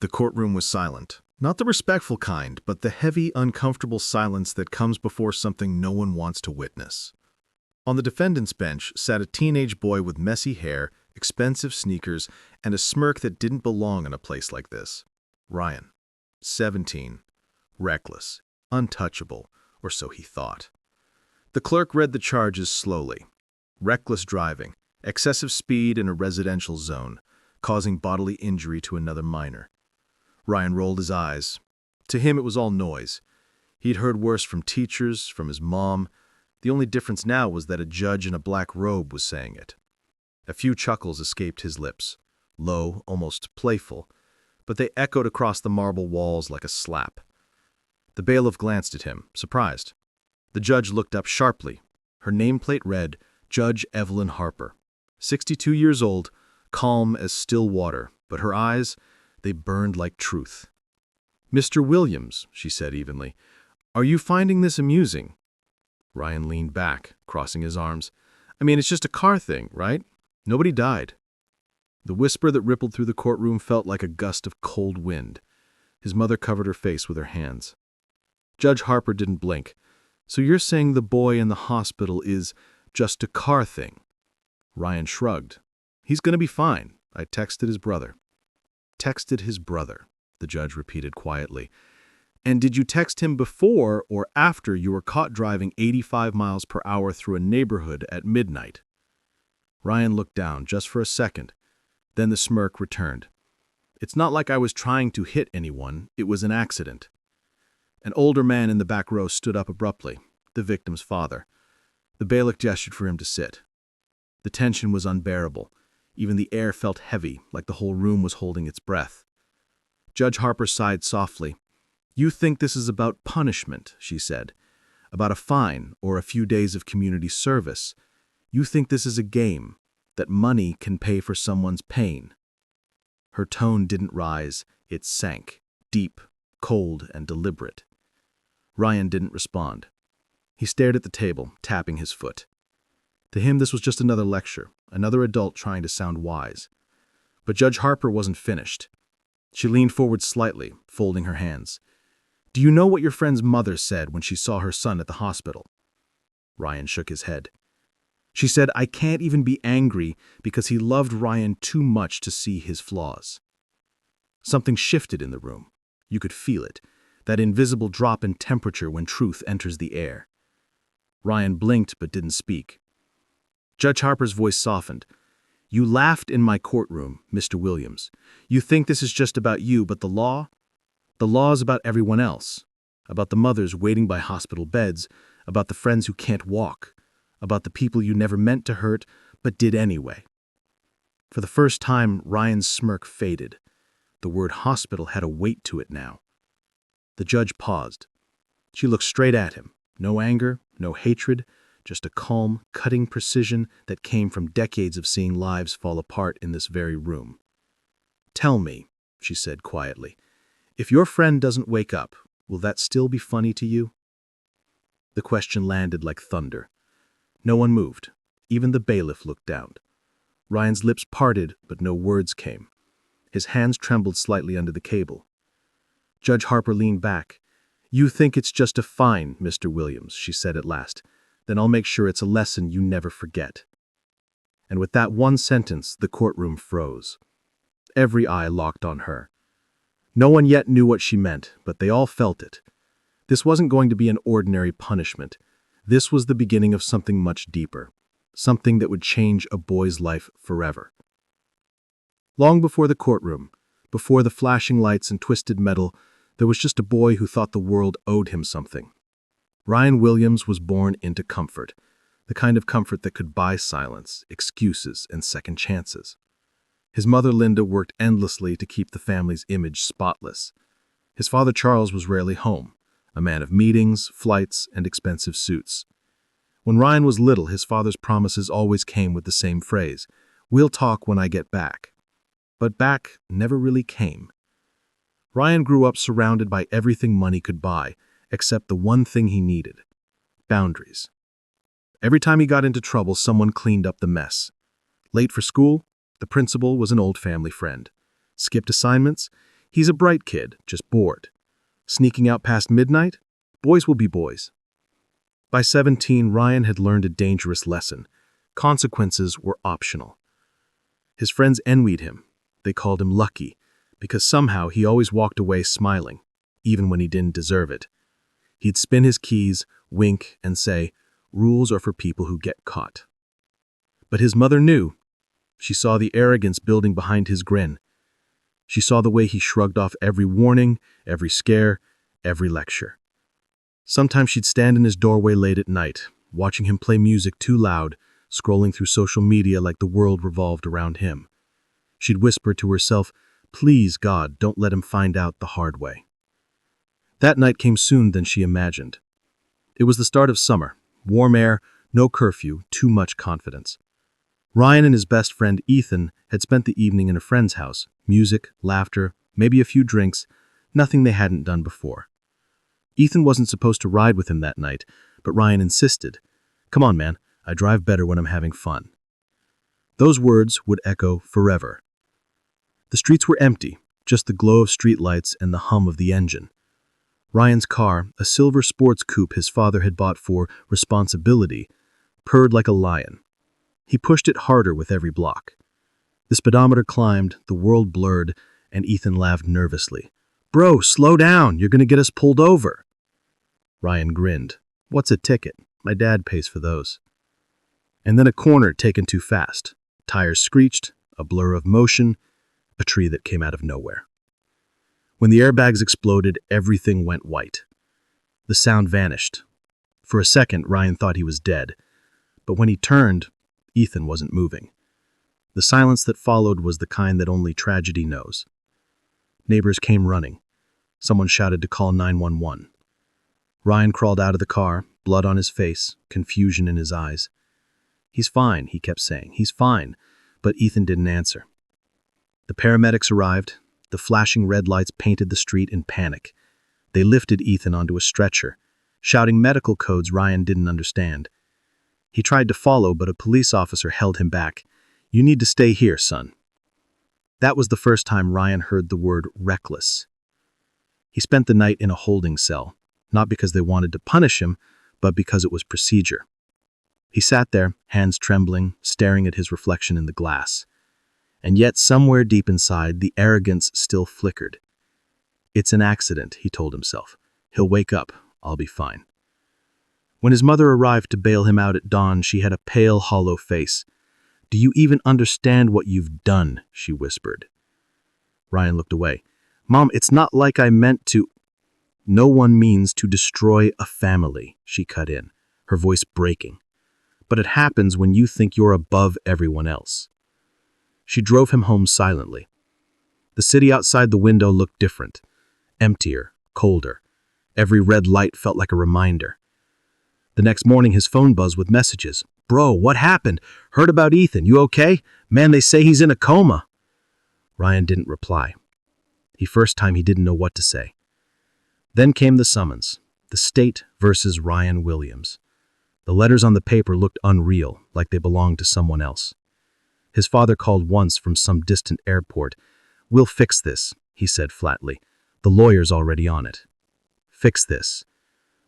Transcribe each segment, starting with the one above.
The courtroom was silent. Not the respectful kind, but the heavy, uncomfortable silence that comes before something no one wants to witness. On the defendant's bench sat a teenage boy with messy hair, expensive sneakers, and a smirk that didn't belong in a place like this. Ryan, 17, reckless, untouchable, or so he thought. The clerk read the charges slowly. Reckless driving, excessive speed in a residential zone, causing bodily injury to another minor. Ryan rolled his eyes. To him, it was all noise. He'd heard worse from teachers, from his mom. The only difference now was that a judge in a black robe was saying it. A few chuckles escaped his lips, low, almost playful, but they echoed across the marble walls like a slap. The bailiff glanced at him, surprised. The judge looked up sharply. Her nameplate read, Judge Evelyn Harper. 62 years old, calm as still water, but her eyes, they burned like truth. "Mr. Williams," she said evenly, "are you finding this amusing?" Ryan leaned back, crossing his arms. "I mean, it's just a car thing, right? Nobody died." The whisper that rippled through the courtroom felt like a gust of cold wind. His mother covered her face with her hands. Judge Harper didn't blink. "So you're saying the boy in the hospital is just a car thing?" Ryan shrugged. "He's going to be fine. I texted his brother." "Texted his brother," the judge repeated quietly. "And did you text him before or after you were caught driving 85 miles per hour through a neighborhood at midnight?" Ryan looked down just for a second. Then the smirk returned. "It's not like I was trying to hit anyone. It was an accident." An older man in the back row stood up abruptly, the victim's father. The bailiff gestured for him to sit. The tension was unbearable. Even the air felt heavy, like the whole room was holding its breath. Judge Harper sighed softly. "You think this is about punishment," she said. "About a fine or a few days of community service. You think this is a game, that money can pay for someone's pain." Her tone didn't rise, it sank, deep, cold, and deliberate. Ryan didn't respond. He stared at the table, tapping his foot. To him, this was just another lecture, another adult trying to sound wise. But Judge Harper wasn't finished. She leaned forward slightly, folding her hands. "Do you know what your friend's mother said when she saw her son at the hospital?" Ryan shook his head. "She said, 'I can't even be angry because he loved Ryan too much to see his flaws.'" Something shifted in the room. You could feel it, that invisible drop in temperature when truth enters the air. Ryan blinked but didn't speak. Judge Harper's voice softened. "You laughed in my courtroom, Mr. Williams. You think this is just about you, but the law? The law is about everyone else. About the mothers waiting by hospital beds, about the friends who can't walk, about the people you never meant to hurt, but did anyway." For the first time, Ryan's smirk faded. The word hospital had a weight to it now. The judge paused. She looked straight at him. No anger, no hatred, just a calm, cutting precision that came from decades of seeing lives fall apart in this very room. "Tell me," she said quietly, "if your friend doesn't wake up, will that still be funny to you?" The question landed like thunder. No one moved. Even the bailiff looked down. Ryan's lips parted, but no words came. His hands trembled slightly under the cable. Judge Harper leaned back. "You think it's just a fine, Mr. Williams," she said at last. "Then I'll make sure it's a lesson you never forget." And with that one sentence, the courtroom froze. Every eye locked on her. No one yet knew what she meant, but they all felt it. This wasn't going to be an ordinary punishment. This was the beginning of something much deeper, something that would change a boy's life forever. Long before the courtroom, before the flashing lights and twisted metal, there was just a boy who thought the world owed him something. Ryan Williams was born into comfort, the kind of comfort that could buy silence, excuses, and second chances. His mother Linda worked endlessly to keep the family's image spotless. His father Charles was rarely home, a man of meetings, flights, and expensive suits. When Ryan was little, his father's promises always came with the same phrase, "We'll talk when I get back." But back never really came. Ryan grew up surrounded by everything money could buy, except the one thing he needed: boundaries. Every time he got into trouble, someone cleaned up the mess. Late for school, the principal was an old family friend. Skipped assignments, He's a bright kid, just bored. Sneaking out past midnight? Boys will be boys. By 17, Ryan had learned a dangerous lesson. Consequences were optional. His friends envied him. They called him lucky, because somehow he always walked away smiling, even when he didn't deserve it. He'd spin his keys, wink, and say, "Rules are for people who get caught." But his mother knew. She saw the arrogance building behind his grin. She saw the way he shrugged off every warning, every scare, every lecture. Sometimes she'd stand in his doorway late at night, watching him play music too loud, scrolling through social media like the world revolved around him. She'd whisper to herself, "Please, God, don't let him find out the hard way." That night came sooner than she imagined. It was the start of summer. Warm air, no curfew, too much confidence. Ryan and his best friend Ethan had spent the evening in a friend's house. Music, laughter, maybe a few drinks, nothing they hadn't done before. Ethan wasn't supposed to ride with him that night, but Ryan insisted. "Come on, man, I drive better when I'm having fun." Those words would echo forever. The streets were empty, just the glow of streetlights and the hum of the engine. Ryan's car, a silver sports coupe his father had bought for responsibility, purred like a lion. He pushed it harder with every block. The speedometer climbed, the world blurred, and Ethan laughed nervously. "Bro, slow down, you're gonna get us pulled over." Ryan grinned. "What's a ticket? My dad pays for those." And then a corner taken too fast. Tires screeched, a blur of motion, a tree that came out of nowhere. When the airbags exploded, everything went white. The sound vanished. For a second, Ryan thought he was dead. But when he turned, Ethan wasn't moving. The silence that followed was the kind that only tragedy knows. Neighbors came running. Someone shouted to call 911. Ryan crawled out of the car, blood on his face, confusion in his eyes. "He's fine," he kept saying. "He's fine." But Ethan didn't answer. The paramedics arrived. The flashing red lights painted the street in panic. They lifted Ethan onto a stretcher, shouting medical codes Ryan didn't understand. He tried to follow, but a police officer held him back. "You need to stay here, son." That was the first time Ryan heard the word reckless. He spent the night in a holding cell, not because they wanted to punish him, but because it was procedure. He sat there, hands trembling, staring at his reflection in the glass. And yet, somewhere deep inside, the arrogance still flickered. "It's an accident," he told himself. "He'll wake up. I'll be fine." When his mother arrived to bail him out at dawn, she had a pale, hollow face. "Do you even understand what you've done?" she whispered. Ryan looked away. "Mom, it's not like I meant to—" "No one means to destroy a family," she cut in, her voice breaking. "But it happens when you think you're above everyone else." She drove him home silently. The city outside the window looked different. Emptier, colder. Every red light felt like a reminder. The next morning his phone buzzed with messages. "Bro, what happened? Heard about Ethan. You okay? Man, they say he's in a coma." Ryan didn't reply. First time he didn't know what to say. Then came the summons. The state versus Ryan Williams. The letters on the paper looked unreal, like they belonged to someone else. His father called once from some distant airport. "We'll fix this," he said flatly. "The lawyer's already on it." Fix this.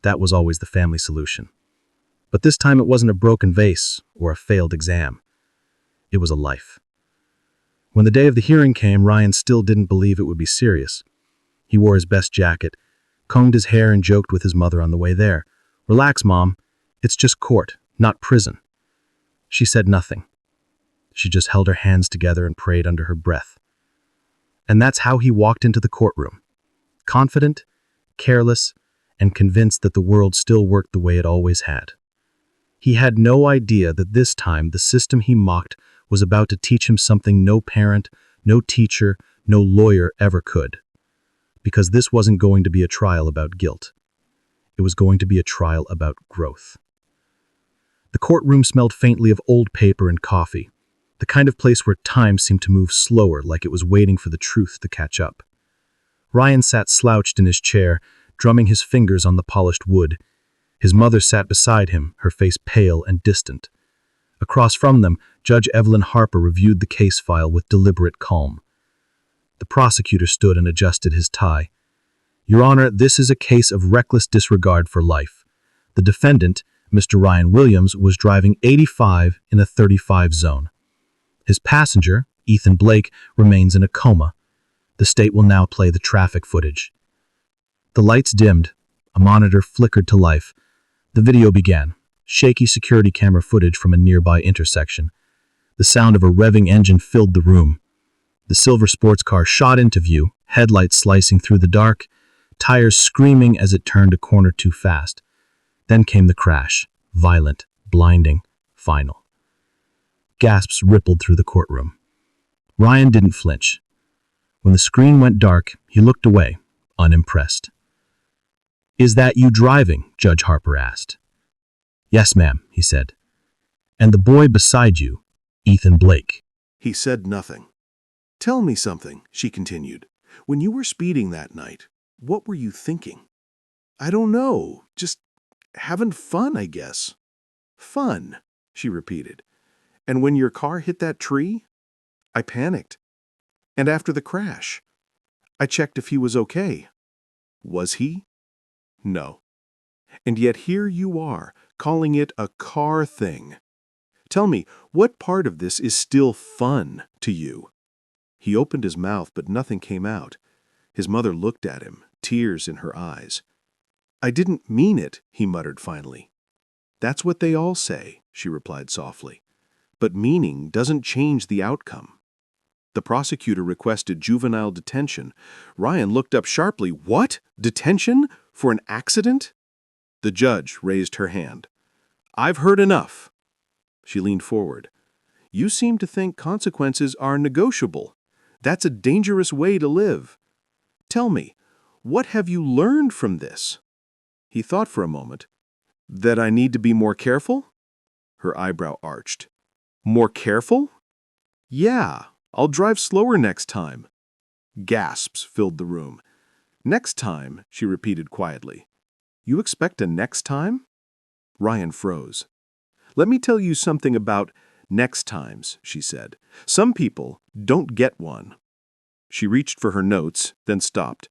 That was always the family solution. But this time it wasn't a broken vase or a failed exam. It was a life. When the day of the hearing came, Ryan still didn't believe it would be serious. He wore his best jacket, combed his hair, and joked with his mother on the way there. "Relax, Mom. It's just court, not prison." She said nothing. She just held her hands together and prayed under her breath. And that's how he walked into the courtroom. Confident, careless, and convinced that the world still worked the way it always had. He had no idea that this time the system he mocked was about to teach him something no parent, no teacher, no lawyer ever could. Because this wasn't going to be a trial about guilt. It was going to be a trial about growth. The courtroom smelled faintly of old paper and coffee, the kind of place where time seemed to move slower, like it was waiting for the truth to catch up. Ryan sat slouched in his chair, drumming his fingers on the polished wood. His mother sat beside him, her face pale and distant. Across from them, Judge Evelyn Harper reviewed the case file with deliberate calm. The prosecutor stood and adjusted his tie. "Your Honor, this is a case of reckless disregard for life. The defendant, Mr. Ryan Williams, was driving 85 in a 35 zone. His passenger, Ethan Blake, remains in a coma. The state will now play the traffic footage." The lights dimmed. A monitor flickered to life. The video began. Shaky security camera footage from a nearby intersection. The sound of a revving engine filled the room. The silver sports car shot into view, headlights slicing through the dark, tires screaming as it turned a corner too fast. Then came the crash, violent, blinding, final. Gasps rippled through the courtroom. Ryan didn't flinch. When the screen went dark, he looked away, unimpressed. "Is that you driving?" Judge Harper asked. "Yes, ma'am," he said. "And the boy beside you, Ethan Blake?" He said nothing. "Tell me something," she continued. "When you were speeding that night, what were you thinking?" "I don't know. Just having fun, I guess." "Fun," she repeated. "And when your car hit that tree?" "I panicked. And after the crash, I checked if he was okay." "Was he?" "No. And yet here you are, calling it a car thing. Tell me, what part of this is still fun to you?" He opened his mouth, but nothing came out. His mother looked at him, tears in her eyes. "I didn't mean it," he muttered finally. "That's what they all say," she replied softly. "But meaning doesn't change the outcome." The prosecutor requested juvenile detention. Ryan looked up sharply. "What? Detention? For an accident?" The judge raised her hand. "I've heard enough." She leaned forward. "You seem to think consequences are negotiable. That's a dangerous way to live. Tell me, what have you learned from this?" He thought for a moment. "That I need to be more careful?" Her eyebrow arched. "More careful?" "Yeah, I'll drive slower next time." Gasps filled the room. "Next time," she repeated quietly. "You expect a next time?" Ryan froze. "Let me tell you something about next times," she said. "Some people don't get one." She reached for her notes, then stopped.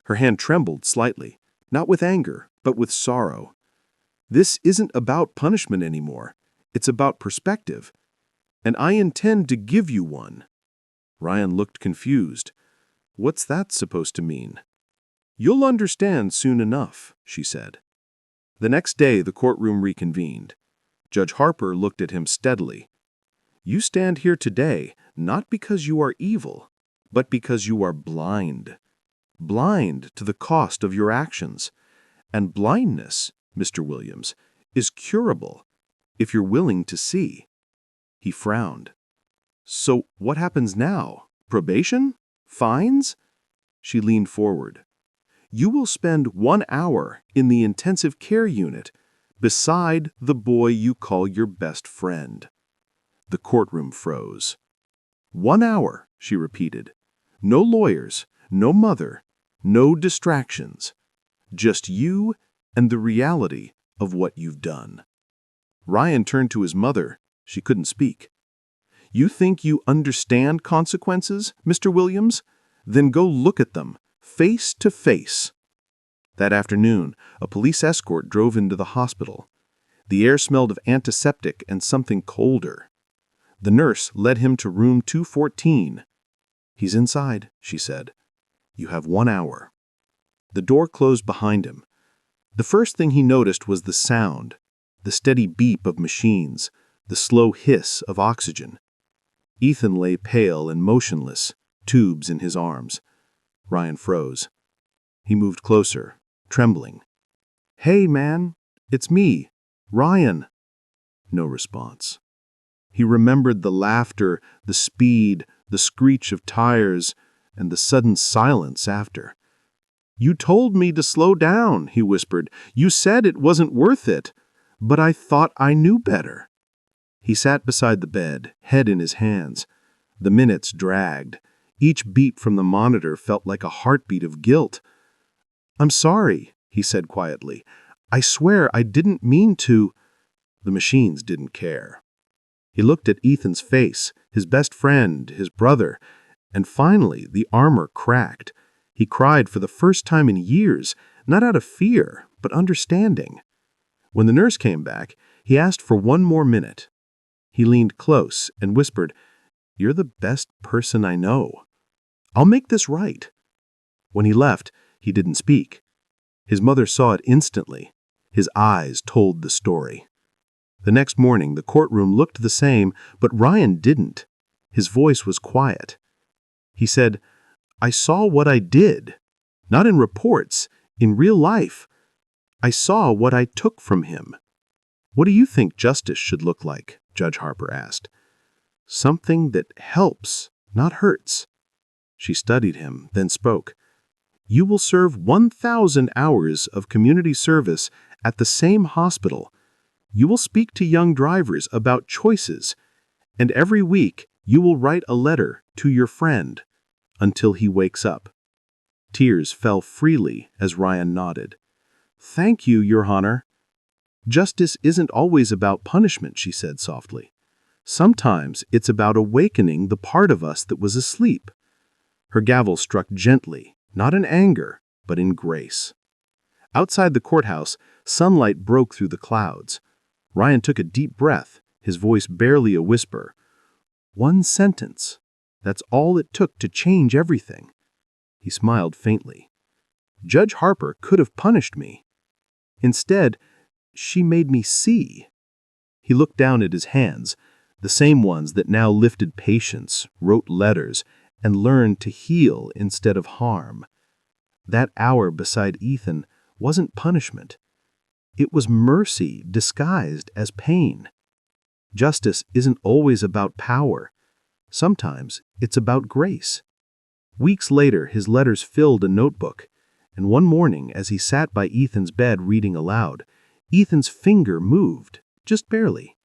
Her hand trembled slightly, not with anger, but with sorrow. "This isn't about punishment anymore. It's about perspective. And I intend to give you one." Ryan looked confused. "What's that supposed to mean?" "You'll understand soon enough," she said. The next day, the courtroom reconvened. Judge Harper looked at him steadily. "You stand here today not because you are evil, but because you are blind. Blind to the cost of your actions. And blindness, Mr. Williams, is curable if you're willing to see." He frowned. "So what happens now? Probation? Fines?" She leaned forward. "You will spend 1 hour in the intensive care unit beside the boy you call your best friend." The courtroom froze. 1 hour, she repeated. "No lawyers, no mother, no distractions. Just you and the reality of what you've done." Ryan turned to his mother. She couldn't speak. "You think you understand consequences, Mr. Williams? Then go look at them, face to face." That afternoon, a police escort drove into the hospital. The air smelled of antiseptic and something colder. The nurse led him to room 214. "He's inside," she said. "You have 1 hour." The door closed behind him. The first thing he noticed was the sound, the steady beep of machines, the slow hiss of oxygen. Ethan lay pale and motionless, tubes in his arms. Ryan froze. He moved closer, trembling. "Hey, man, it's me, Ryan." No response. He remembered the laughter, the speed, the screech of tires, and the sudden silence after. "You told me to slow down," he whispered. "You said it wasn't worth it, but I thought I knew better." He sat beside the bed, head in his hands. The minutes dragged. Each beat from the monitor felt like a heartbeat of guilt. "I'm sorry," he said quietly. "I swear I didn't mean to." The machines didn't care. He looked at Ethan's face, his best friend, his brother, And finally, the armor cracked. He cried for the first time in years, not out of fear, but understanding. When the nurse came back, he asked for one more minute. He leaned close and whispered, "You're the best person I know. I'll make this right." When he left, he didn't speak. His mother saw it instantly. His eyes told the story. The next morning, the courtroom looked the same, but Ryan didn't. His voice was quiet. He said, "I saw what I did. Not in reports, in real life. I saw what I took from him." "What do you think justice should look like?" Judge Harper asked. "Something that helps, not hurts." She studied him, then spoke. "You will serve 1,000 hours of community service at the same hospital. You will speak to young drivers about choices, and every week you will write a letter to your friend until he wakes up." Tears fell freely as Ryan nodded. "Thank you, Your Honor." "Justice isn't always about punishment," she said softly. "Sometimes it's about awakening the part of us that was asleep." Her gavel struck gently, not in anger, but in grace. Outside the courthouse, sunlight broke through the clouds. Ryan took a deep breath, his voice barely a whisper. "One sentence. That's all it took to change everything." He smiled faintly. "Judge Harper could have punished me. Instead, she made me see." He looked down at his hands, the same ones that now lifted patience, wrote letters, and learned to heal instead of harm. That hour beside Ethan wasn't punishment. It was mercy disguised as pain. Justice isn't always about power. Sometimes it's about grace. Weeks later, his letters filled a notebook, and one morning, as he sat by Ethan's bed reading aloud, Ethan's finger moved, just barely.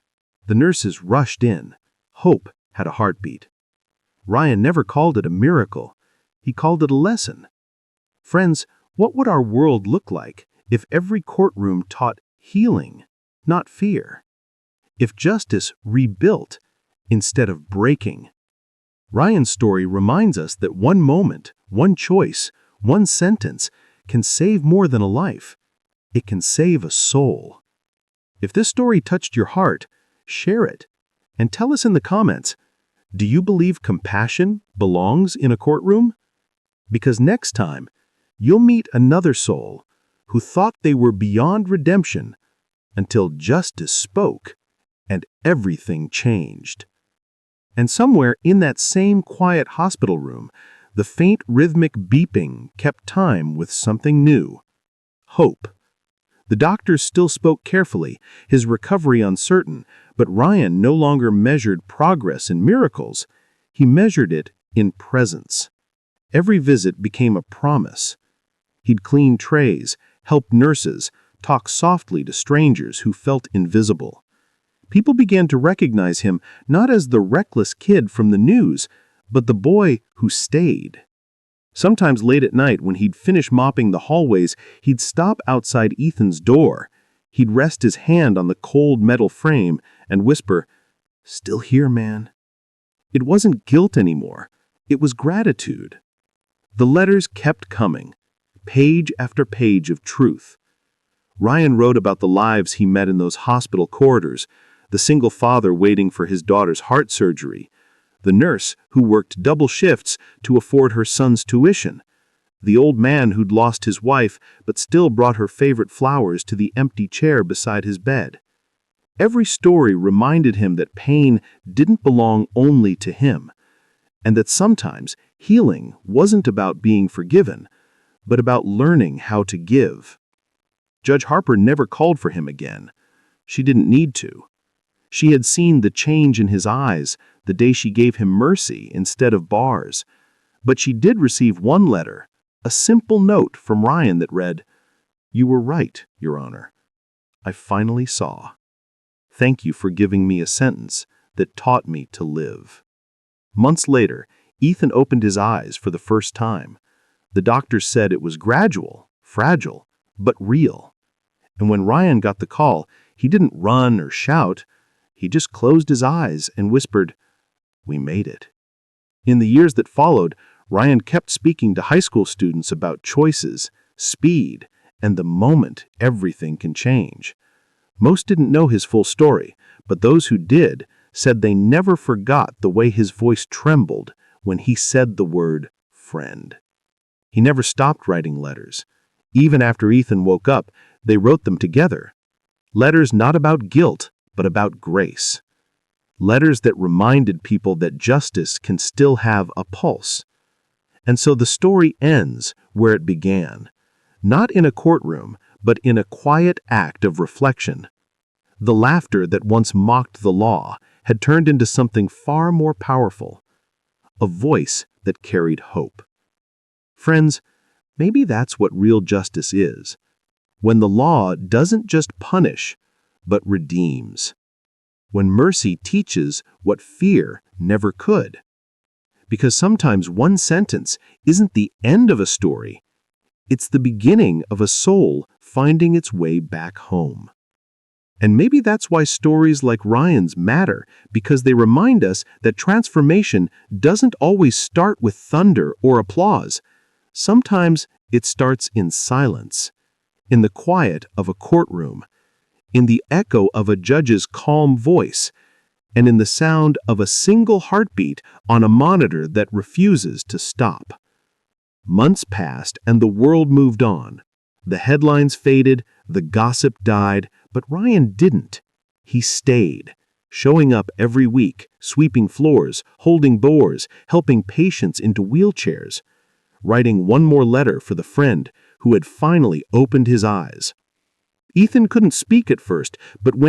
The nurses rushed in. Hope had a heartbeat. Ryan never called it a miracle. He called it a lesson. Friends, what would our world look like if every courtroom taught healing, not fear? If justice rebuilt instead of breaking? Ryan's story reminds us that one moment, one choice, one sentence can save more than a life. It can save a soul. If this story touched your heart, share it and tell us in the comments, do you believe compassion belongs in a courtroom? Because next time, you'll meet another soul who thought they were beyond redemption until justice spoke and everything changed. And somewhere in that same quiet hospital room, the faint rhythmic beeping kept time with something new: hope. The doctors still spoke carefully, his recovery uncertain, but Ryan no longer measured progress in miracles. He measured it in presence. Every visit became a promise. He'd clean trays, help nurses, talk softly to strangers who felt invisible. People began to recognize him not as the reckless kid from the news, but the boy who stayed. Sometimes late at night, when he'd finish mopping the hallways, he'd stop outside Ethan's door. He'd rest his hand on the cold metal frame and whisper, "Still here, man." It wasn't guilt anymore. It was gratitude. The letters kept coming, page after page of truth. Ryan wrote about the lives he met in those hospital corridors, the single father waiting for his daughter's heart surgery, the nurse who worked double shifts to afford her son's tuition, the old man who'd lost his wife but still brought her favorite flowers to the empty chair beside his bed. Every story reminded him that pain didn't belong only to him, and that sometimes healing wasn't about being forgiven, but about learning how to give. Judge Harper never called for him again. She didn't need to. She had seen the change in his eyes the day she gave him mercy instead of bars. But she did receive one letter, a simple note from Ryan that read, "You were right, Your Honor. I finally saw. Thank you for giving me a sentence that taught me to live." Months later, Ethan opened his eyes for the first time. The doctors said it was gradual, fragile, but real. And when Ryan got the call, he didn't run or shout. He just closed his eyes and whispered, "We made it." In the years that followed, Ryan kept speaking to high school students about choices, speed, and the moment everything can change. Most didn't know his full story, but those who did said they never forgot the way his voice trembled when he said the word friend. He never stopped writing letters. Even after Ethan woke up, they wrote them together. Letters not about guilt, but about grace. Letters that reminded people that justice can still have a pulse. And so the story ends where it began, not in a courtroom, but in a quiet act of reflection. The laughter that once mocked the law had turned into something far more powerful, a voice that carried hope. Friends, maybe that's what real justice is, when the law doesn't just punish, but redeems. When mercy teaches what fear never could. Because sometimes one sentence isn't the end of a story, it's the beginning of a soul finding its way back home. And maybe that's why stories like Ryan's matter, because they remind us that transformation doesn't always start with thunder or applause. Sometimes it starts in silence, in the quiet of a courtroom, in the echo of a judge's calm voice, and in the sound of a single heartbeat on a monitor that refuses to stop. Months passed and the world moved on. The headlines faded, the gossip died, but Ryan didn't. He stayed, showing up every week, sweeping floors, holding doors, helping patients into wheelchairs, writing one more letter for the friend who had finally opened his eyes. Ethan couldn't speak at first, but when